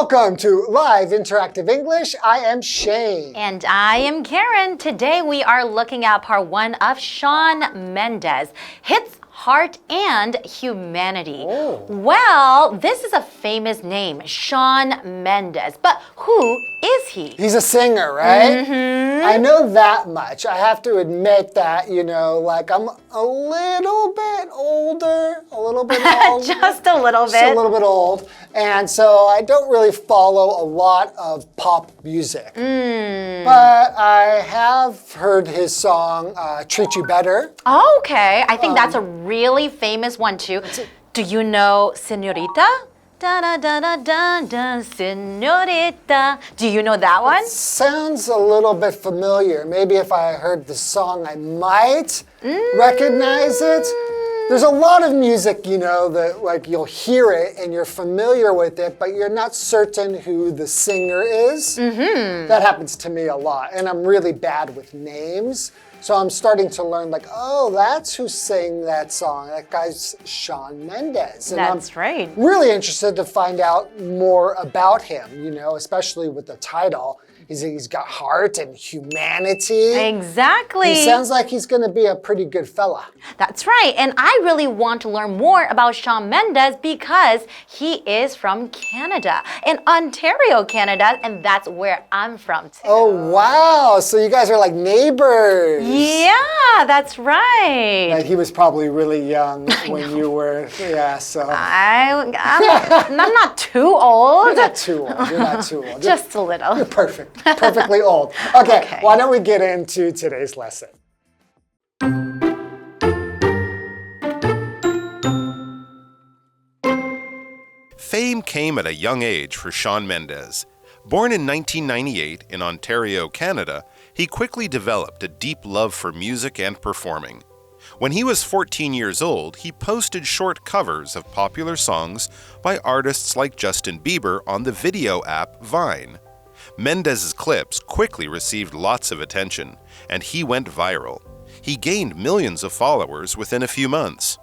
Welcome to Live Interactive English. I am Shane. And I am Karen. Today we are looking at part 1 of Shawn Mendes, Hits, Heart, and Humanity. Oh. Well, this is a famous name, Shawn Mendes. But who is he? He's a singer, right? Mm-hmm. I know that much. I have to admit that, like I'm a little bit older, a little bit old. Just a little bit. Just a little bit old. And so I don't really follow a lot of pop music. But I have heard his song, Treat You Better. Oh, okay. I think that's a really famous one too. Do you know Señorita? Da-da-da-da-da-da, Señorita. Do you know that one? Sounds a little bit familiar. Maybe if I heard the song, I might recognize it. There's a lot of music, that like you'll hear it and you're familiar with it, but you're not certain who the singer is. That happens to me a lot, and I'm really bad with names. So I'm starting to learn that's who sang that song. That guy's Shawn Mendes. And That's right. Really interested to find out more about him, especially with the title. He's got heart and humanity. Exactly. He sounds like he's going to be a pretty good fella. That's right. And I really want to learn more about Shawn Mendes because he is from Canada, in Ontario, Canada, and that's where I'm from too. Oh, wow. So you guys are like neighbors. Yeah, that's right. And he was probably really young when you were, so. I'm not too old. You're not too old. You're not too old. Just a little. You're perfect. Perfectly old. Okay, why don't we get into today's lesson? Fame came at a young age for Shawn Mendes. Born in 1998 in Ontario, Canada, he quickly developed a deep love for music and performing. When he was 14 years old, he posted short covers of popular songs by artists like Justin Bieber on the video app Vine. Mendes' clips quickly received lots of attention, and he went viral. He gained millions of followers within a few months.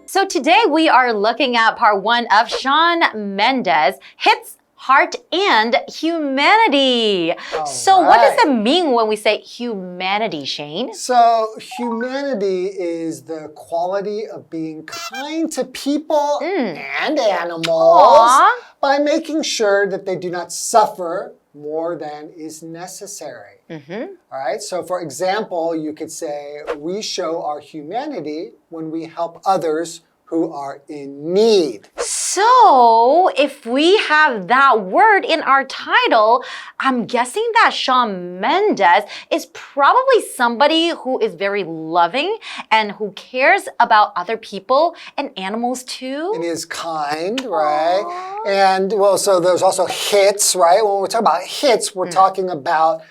So today we are looking at part 1 of Shawn Mendes, Hits, Heart, and Humanity. So what does it mean when we say humanity, Shane? So humanity is the quality of being kind to people and animals by making sure that they do not suffer more than is necessary. All right, so for example, you could say, we show our humanity when we help others who are in need. So, if we have that word in our title, I'm guessing that Shawn Mendes is probably somebody who is very loving and who cares about other people and animals too. And is kind, right? And so there's also hits, right? When we're talking about hits, we're talking about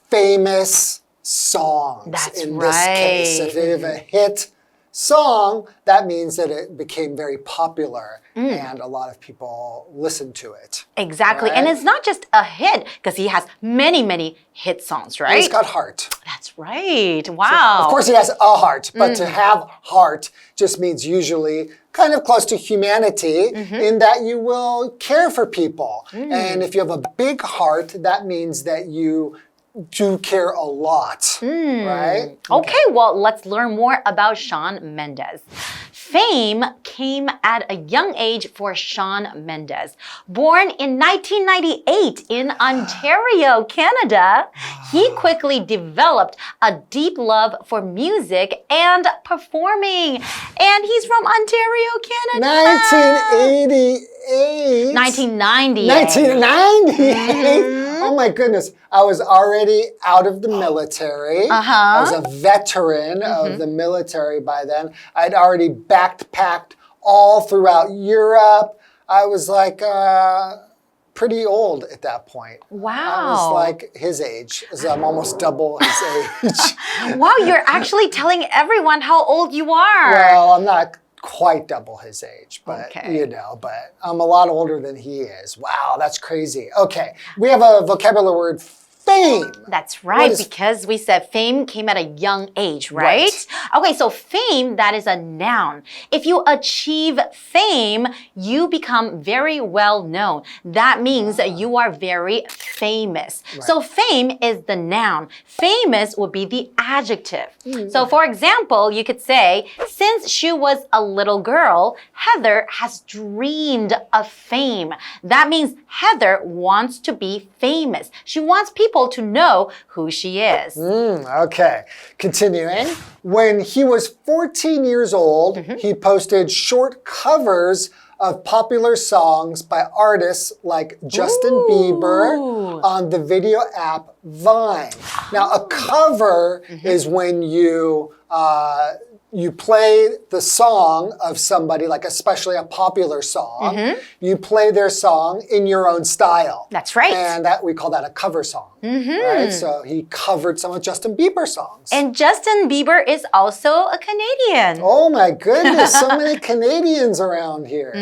famous songs. That's in this case. If you have a hit song, that means that it became very popular and a lot of people listened to it. Exactly. Right? And it's not just a hit because he has many, many hit songs, right? And he's got heart. That's right. Wow. So, of course, he has a heart, but to have heart just means usually kind of close to humanity in that you will care for people. And if you have a big heart, that means that you do care a lot, right? Okay, well, let's learn more about Shawn Mendes. Fame came at a young age for Shawn Mendes. Born in 1998 in Ontario, Canada, he quickly developed a deep love for music and performing. And he's from Ontario, Canada. 1988. 1998. 1998. Oh my goodness. I was already out of the military. I was a veteran of the military by then. I'd already backpacked all throughout Europe. I was like pretty old at that point. Wow. I was like his age. So I'm almost double his age. Wow, you're actually telling everyone how old you are. Well, I'm not quite double his age, but Okay. but I'm a lot older than he is. Wow, that's crazy. Okay, we have a vocabulary word fame. That's right, because we said fame came at a young age, right? Okay, so fame, that is a noun. If you achieve fame, you become very well known. That means that you are very famous. So fame is the noun. Famous would be the adjective. So for example, you could say, since she was a little girl, Heather has dreamed of fame. That means Heather wants to be famous. She wants people to know who she is. Okay, continuing. When he was 14 years old, he posted short covers of popular songs by artists like Justin Bieber on the video app Vine. Now, a cover is when you play the song of somebody, like especially a popular song. You play their song in your own style. That's right. And we call that a cover song. Right? So he covered some of Justin Bieber's songs. And Justin Bieber is also a Canadian. Oh my goodness, so many Canadians around here.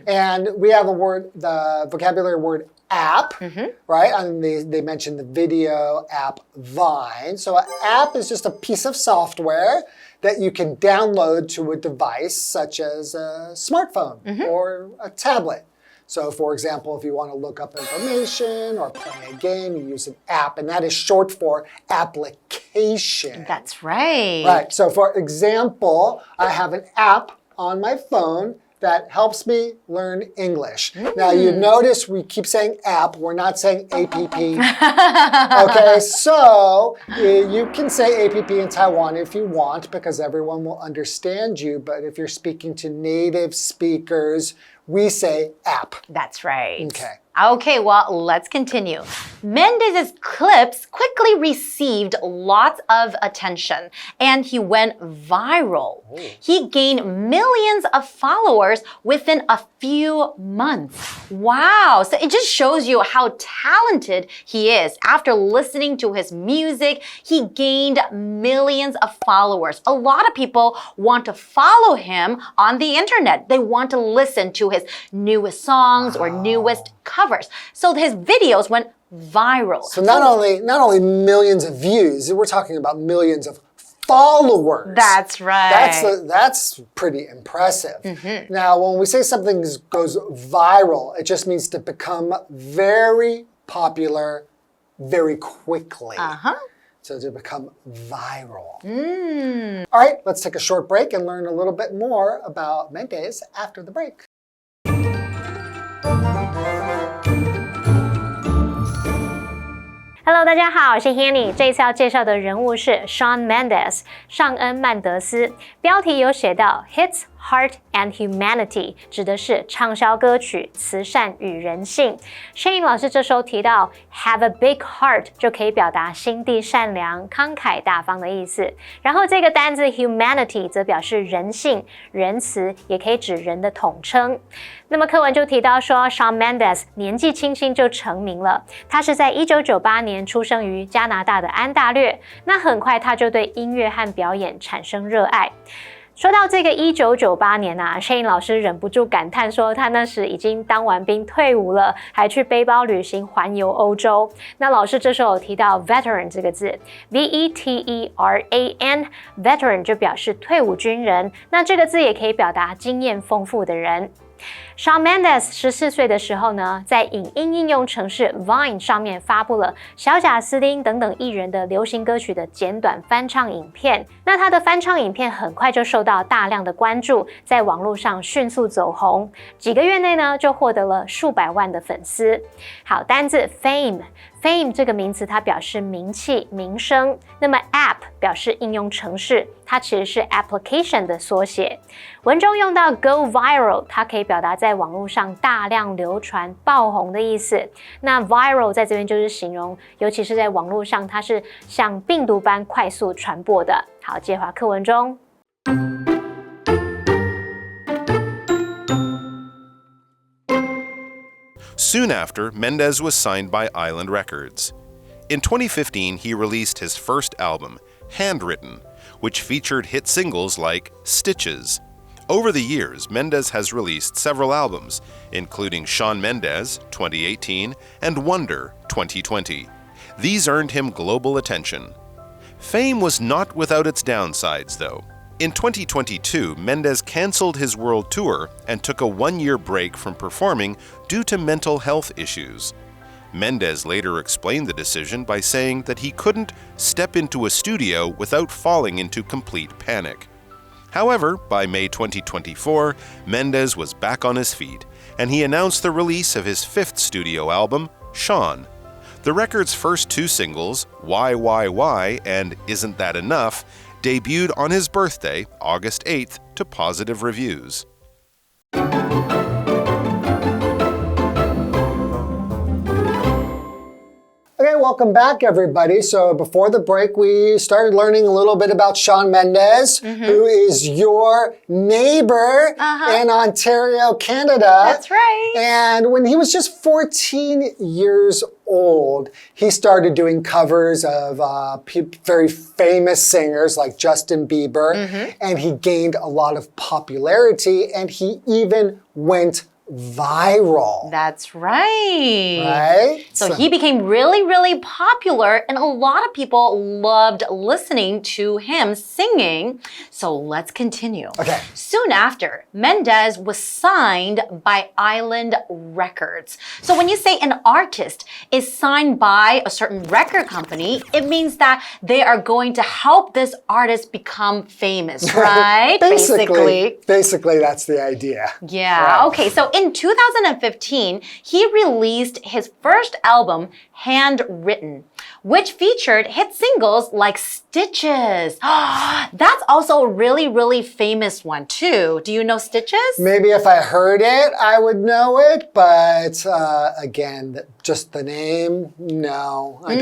And we have a word, the vocabulary word app, right? And they mentioned the video app Vine. So an app is just a piece of software that you can download to a device such as a smartphone or a tablet. So for example, if you want to look up information or play a game, you use an app, and that is short for application. That's right. Right, so for example, I have an app on my phone that helps me learn English. Now, you notice we keep saying app, we're not saying APP. Okay, so you can say APP in Taiwan if you want, because everyone will understand you, but if you're speaking to native speakers, we say app. That's right. Okay. Okay, well, let's continue. Mendes' clips quickly received lots of attention, and he went viral. He gained millions of followers within a few months. Wow, so it just shows you how talented he is. After listening to his music, he gained millions of followers. A lot of people want to follow him on the internet. They want to listen to his newest songs or newest covers. So his videos went viral. So not only millions of views, we're talking about millions of followers. That's right. That's pretty impressive. Now, when we say something goes viral, it just means to become very popular very quickly. So to become viral. All right, let's take a short break and learn a little bit more about Mendes after the break. Hello， 大家好，我是 Hanny。这一次要介绍的人物是 Shawn Mendes， 尚恩·曼德斯。标题有写到 Hits Heart and Humanity， 指的是畅销歌曲《慈善与人性》。Shane 老师这时候提到 Have a big heart 就可以表达心地善良、慷慨大方的意思。然后这个单字 Humanity 则表示人性、仁慈，也可以指人的统称。那么课文就提到说 Shawn Mendes 年纪轻轻就成名了，他是在1998年出生于加拿大的安大略。那很快他就对音乐和表演产生热爱。说到这个1998年啊 Shane 老师忍不住感叹说他那时已经当完兵退伍了，还去背包旅行环游欧洲。那老师这时候有提到 veteran 这个字 V-E-T-E-R-A-N veteran 就表示退伍军人，那这个字也可以表达经验丰富的人。Shawn Mendes 14岁的时候呢，在影音应用程式 Vine 上面发布了小贾斯汀等等艺人的流行歌曲的简短翻唱影片。那他的翻唱影片很快就受到大量的关注，在网络上迅速走红，几个月内呢就获得了数百万的粉丝。好，单字 Fame 这个名词它表示名气、名声，那么 App 表示应用程式，它其实是 Application 的缩写。文中用到 Go Viral， 它可以表达在网络上大量流传、爆红的意思。那 Viral 在这边就是形容，尤其是在网络上，它是像病毒般快速传播的。好，接回课文中。Soon after, Mendes was signed by Island Records. In 2015, he released his first album, Handwritten, which featured hit singles like Stitches. Over the years, Mendes has released several albums, including Shawn Mendes, 2018, and Wonder, 2020. These earned him global attention. Fame was not without its downsides, though. In 2022, Mendes canceled his world tour and took a one-year break from performing due to mental health issues. Mendes later explained the decision by saying that he couldn't step into a studio without falling into complete panic. However, by May 2024, Mendes was back on his feet, and he announced the release of his fifth studio album, Shawn. The record's first two singles, Why and Isn't That Enough, debuted on his birthday, August 8th, to positive reviews. Okay, welcome back, everybody. So before the break, we started learning a little bit about Shawn Mendes, who is your neighbor in Ontario, Canada. That's right. And when he was just 14 years old, he started doing covers of very famous singers like Justin Bieber, and he gained a lot of popularity, and he even went viral. That's right. Right? So he became really, really popular, and a lot of people loved listening to him singing. So let's continue. Okay. Soon after, Mendes was signed by Island Records. So when you say an artist is signed by a certain record company, it means that they are going to help this artist become famous, right? Basically, that's the idea. Yeah. Right. Okay. So in 2015, he released his first album, Handwritten, which featured hit singles like Stitches. That's also a really, really famous one too. Do you know Stitches? Maybe if I heard it, I would know it, but again, just the name, no, I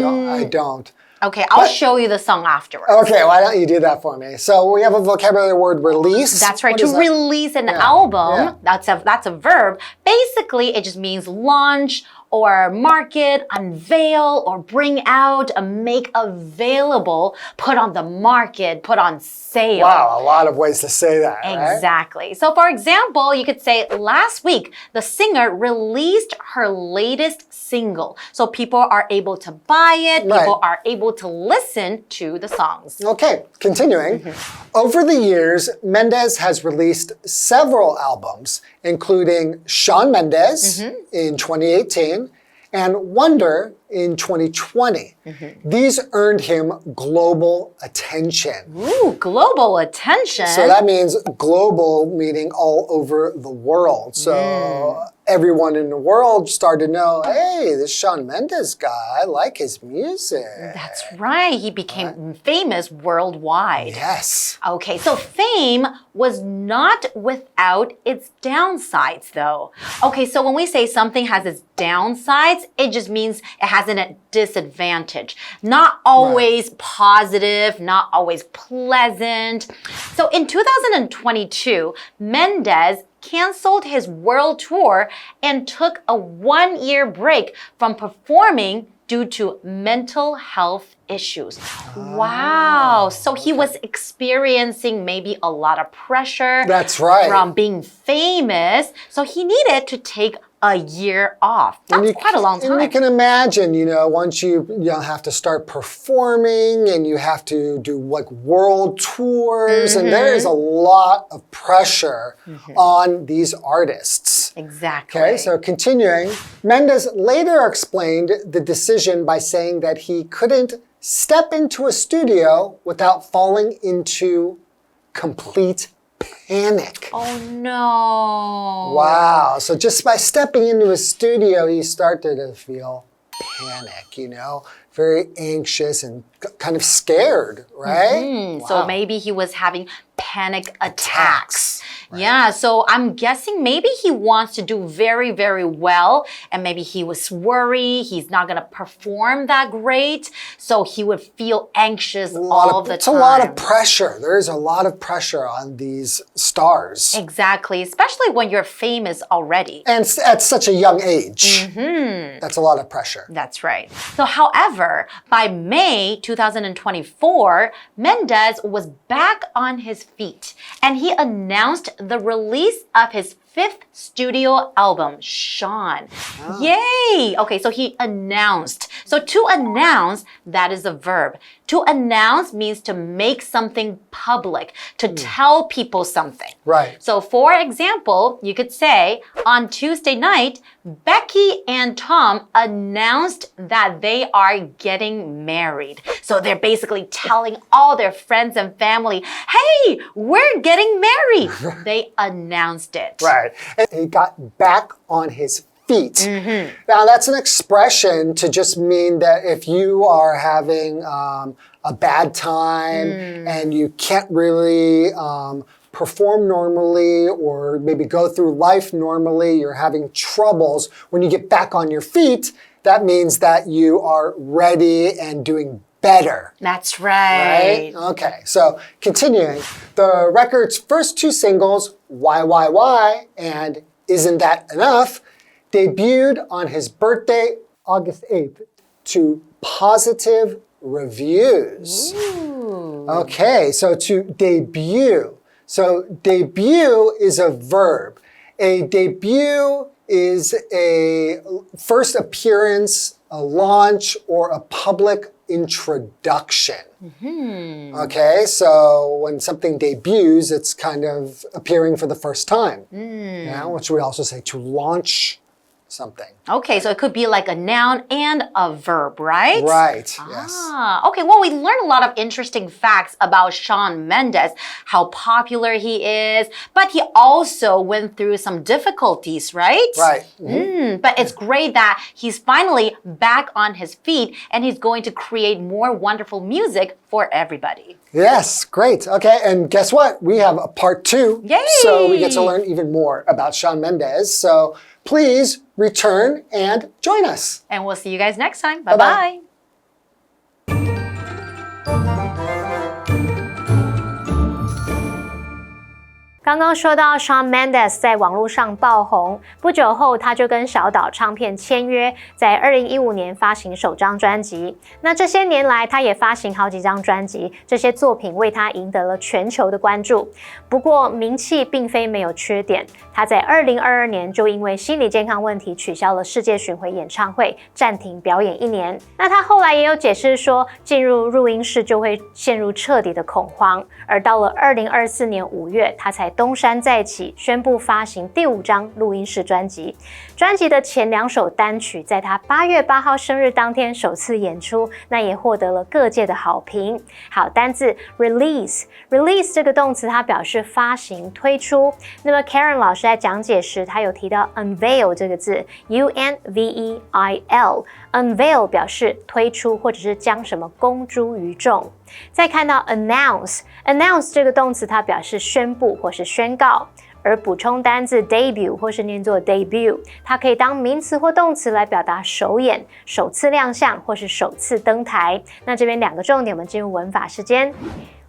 don't. Okay, I'll show you the song afterwards. Okay, why don't you do that for me? So we have a vocabulary word, release. That's right. What To is that? release an album, that's a verb. Basically, it just means launch or market, unveil, or bring out, make available, put on the market, put on sale. Wow, a lot of ways to say that, right? Exactly. So for example, you could say last week, the singer released her latest single. So people are able to buy it, people are able to listen to the songs. Okay, continuing. Over the years, Mendes has released several albums, including Shawn Mendes in 2018 and Wonder in 2020. These earned him global attention. Ooh, global attention. So that means global, meaning all over the world. So everyone in the world started to know, hey, this Shawn Mendes guy, I like his music. That's right. He became famous worldwide. Yes. Okay, so fame was not without its downsides, though. Okay, so when we say something has its downsides, it just means it has a disadvantage. Not always positive, not always pleasant. So in 2022, Mendes canceled his world tour and took a one-year break from performing due to mental health issues. Wow. So he was experiencing maybe a lot of pressure. That's right. From being famous. So he needed to take a year off. That's quite a long time. And you can imagine, once you have to start performing and you have to do like world tours, and there is a lot of pressure on these artists. Exactly. Okay, so continuing, Mendes later explained the decision by saying that he couldn't step into a studio without falling into complete panic. Oh no. Wow. So just by stepping into a studio, he started to feel panic, very anxious and kind of scared, right? Wow. So maybe he was having panic attacks. Yeah, so I'm guessing maybe he wants to do very, very well, and maybe he was worried he's not going to perform that great, so he would feel anxious all the time. It's a lot of pressure. There's a lot of pressure on these stars. Exactly, especially when you're famous already. And at such a young age. That's a lot of pressure. That's right. So however, by May 2024, Mendes was back on his feet, and he announced the release of his 5th studio album, Shawn. Yay! Okay, so he announced. So to announce, that is a verb. To announce means to make something public, to tell people something. Right. So for example, you could say, on Tuesday night, Becky and Tom announced that they are getting married. So they're basically telling all their friends and family, hey, we're getting married. They announced it. Right. And he got back on his feet. Now, that's an expression to just mean that if you are having a bad time and you can't really perform normally or maybe go through life normally, you're having troubles, when you get back on your feet, that means that you are ready and doing better. That's right. Okay, so continuing. The record's first two singles, Why, and Isn't That Enough, debuted on his birthday, August 8th, to positive reviews. Okay, so to debut. So debut is a verb. A debut is a first appearance, a launch, or a public introduction. Okay, so when something debuts, it's kind of appearing for the first time. Which we also say to launch something. Okay, so it could be like a noun and a verb, right? Right, yes. Okay, well, we learned a lot of interesting facts about Shawn Mendes, how popular he is, but he also went through some difficulties, right? Right. But it's great that he's finally back on his feet and he's going to create more wonderful music for everybody. Yes, great. Okay, and guess what? We have a part 2. Yay! So we get to learn even more about Shawn Mendes. So please return and join us. And we'll see you guys next time. Bye-bye. Bye-bye. 刚刚说到 Shawn Mendes 在网络上爆红，不久后他就跟小岛唱片签约，在2015年发行首张专辑。那这些年来，他也发行好几张专辑，这些作品为他赢得了全球的关注。不过，名气并非没有缺点，他在2022年就因为心理健康问题取消了世界巡回演唱会，暂停表演1年。那他后来也有解释说，进入录音室就会陷入彻底的恐慌，而到了2024年5月，他才东山再起，宣布发行第5张录音室专辑。专辑的前2首单曲在他8月8号生日当天首次演出，那也获得了各界的好评。好，单字 release 这个动词，它表示发行、推出。那么 Karen 老师在讲解时，他有提到 unveil 这个字 unveil 表示推出或者是将什么公诸于众。再看到 announce 这个动词，它表示宣布或是宣告。而补充单字 debut 或是念作 debut， 它可以当名词或动词来表达首演、首次亮相或是首次登台。那这边2个重点，我们进入文法时间。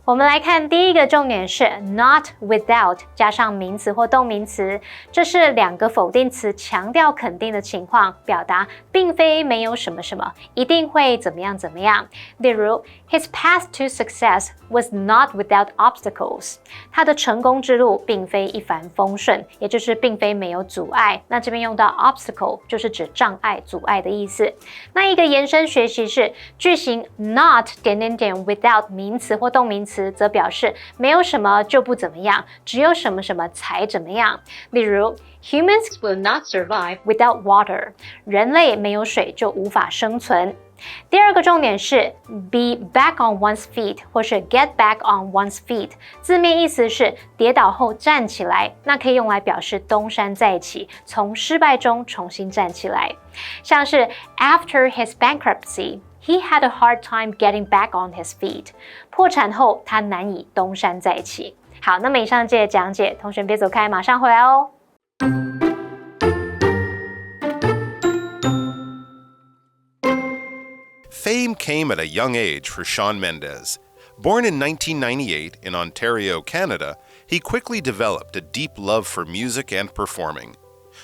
我们来看第一个重点是 not without 加上名词或动名词，这是2个否定词强调肯定的情况，表达并非没有什么什么，一定会怎么样怎么样。例如 His path to success was not without obstacles， 他的成功之路并非一帆风顺，也就是并非没有阻碍。那这边用到 obstacle 就是指障碍、阻碍的意思。那一个延伸学习是句型 not ... without 名词或动名词则表示没有什么就不怎么样，只有什么什么才怎么样。例如 Humans will not survive without water， 人类没有水就无法生存。第2个重点是 be back on one's feet 或是 get back on one's feet， 字面意思是跌倒后站起来，那可以用来表示东山再起，从失败中重新站起来。像是 After his bankruptcy，He had a hard time getting back on his feet. 破产后，他难以东山再起。好，那么以上这些讲解，同学别走开，马上回来哦。Fame came at a young age for Shawn Mendes. Born in 1998 in Ontario, Canada, he quickly developed a deep love for music and performing.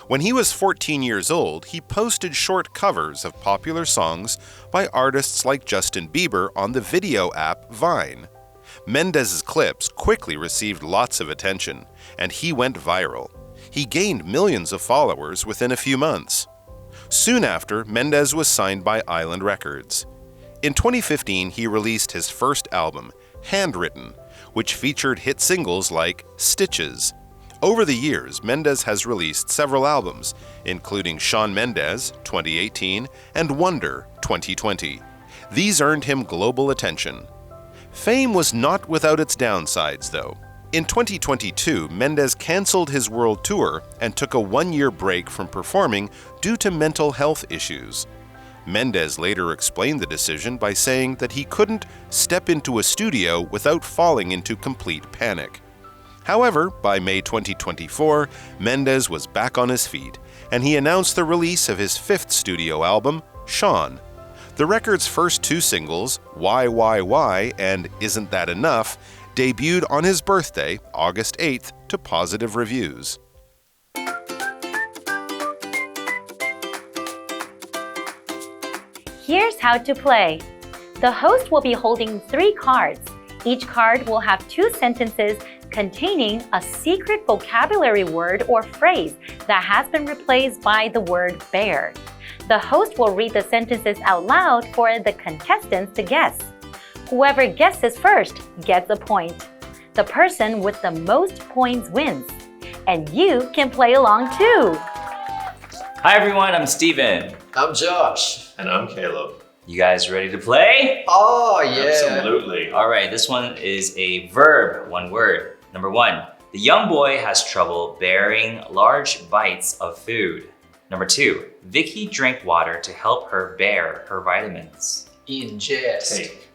When he was 14 years old, he posted short covers of popular songs by artists like Justin Bieber on the video app Vine. Mendes's clips quickly received lots of attention, and he went viral. he gained millions of followers within a few months. Soon after, Mendes was signed by Island Records. In 2015, he released his first album, Handwritten, which featured hit singles like Stitches. Over the years, Mendes has released several albums, including Shawn Mendes, 2018, and Wonder, 2020. These earned him global attention. Fame was not without its downsides, though. In 2022, Mendes canceled his world tour and took a one-year break from performing due to mental health issues. Mendes later explained the decision by saying that he couldn't step into a studio without falling into complete panic. However, by May 2024, Mendes was back on his feet, and he announced the release of his fifth studio album, Shawn. The record's first two singles, Why and Isn't That Enough, debuted on his birthday, August 8th, to positive reviews. Here's how to play. The host will be holding 3 cards. Each card will have 2 sentences containing a secret vocabulary word or phrase that has been replaced by the word bear. The host will read the sentences out loud for the contestants to guess. Whoever guesses first gets a point. The person with the most points wins. And you can play along too. Hi everyone, I'm Stephen. I'm Josh. And I'm Caleb. You guys ready to play? Oh, yeah. Absolutely. All right, this one is a verb, one word. Number 1, the young boy has trouble bearing large bites of food. Number 2, Vicky drank water to help her bear her vitamins. Ingest. Take.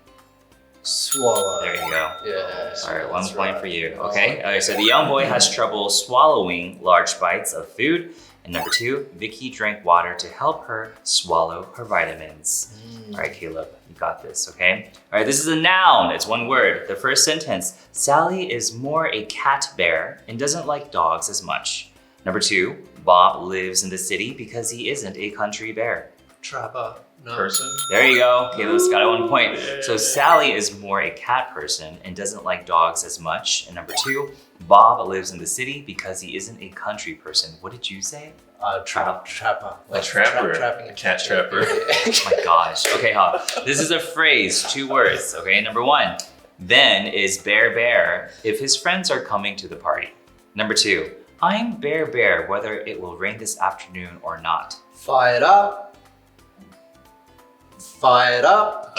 Swallow. There you go. Yeah. All right, 1 that's point right. for you. Okay. All right, so the young boy has trouble swallowing large bites of food. And number 2, Vicky drank water to help her swallow her vitamins. All right, Caleb, you got this, okay? All right, this is a noun. It's one word. The first sentence, Sally is more a cat bear and doesn't like dogs as much. Number 2, Bob lives in the city because he isn't a country bear. Trapper. No. Person. There you go. Caleb's got 1 point. So Sally is more a cat person and doesn't like dogs as much. And number 2, Bob lives in the city because he isn't a country person. What did you say? Trapper. A trapper. Trapping A cat trapper. Oh my gosh. Okay, this is a phrase, 2 words. Okay, number 1, Ben is bear if his friends are coming to the party. Number 2, I'm bear whether it will rain this afternoon or not. Fired up. Fired up.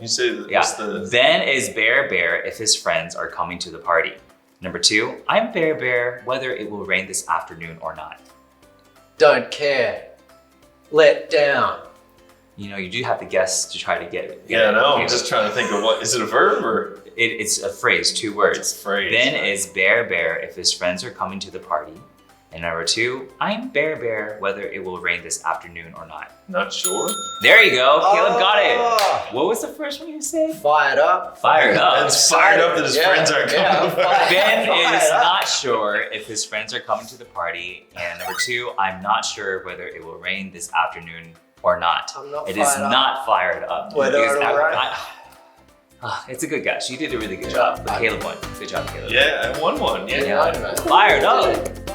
You say Yeah, what's the... Ben is bear if his friends are coming to the party. Number 2, I'm bear whether it will rain this afternoon or not. Don't care. Let down. You know, you do have to guess to try to get it. Yeah, no, I'm just trying to think of what, is it a verb or? It's a phrase, 2 words. It's a phrase. Ben is bear if his friends are coming to the party. And number 2, I'm bear whether it will rain this afternoon or not. Not sure. There you go, Caleb got it. Oh. What was the first one you said? Fired up. Fired up. Ben's fired up that his friends aren't coming. Ben is Fired up. not sure if his friends are coming to the party. And number 2, I'm not sure whether it will rain this afternoon or not. I'm not It is fired up. not fired up. Whether Because it'll rain. it's a good guess. You did a really good job. But Caleb won. Good job, Caleb. Yeah, I won one. Yeah. Yeah, I know. Fired up.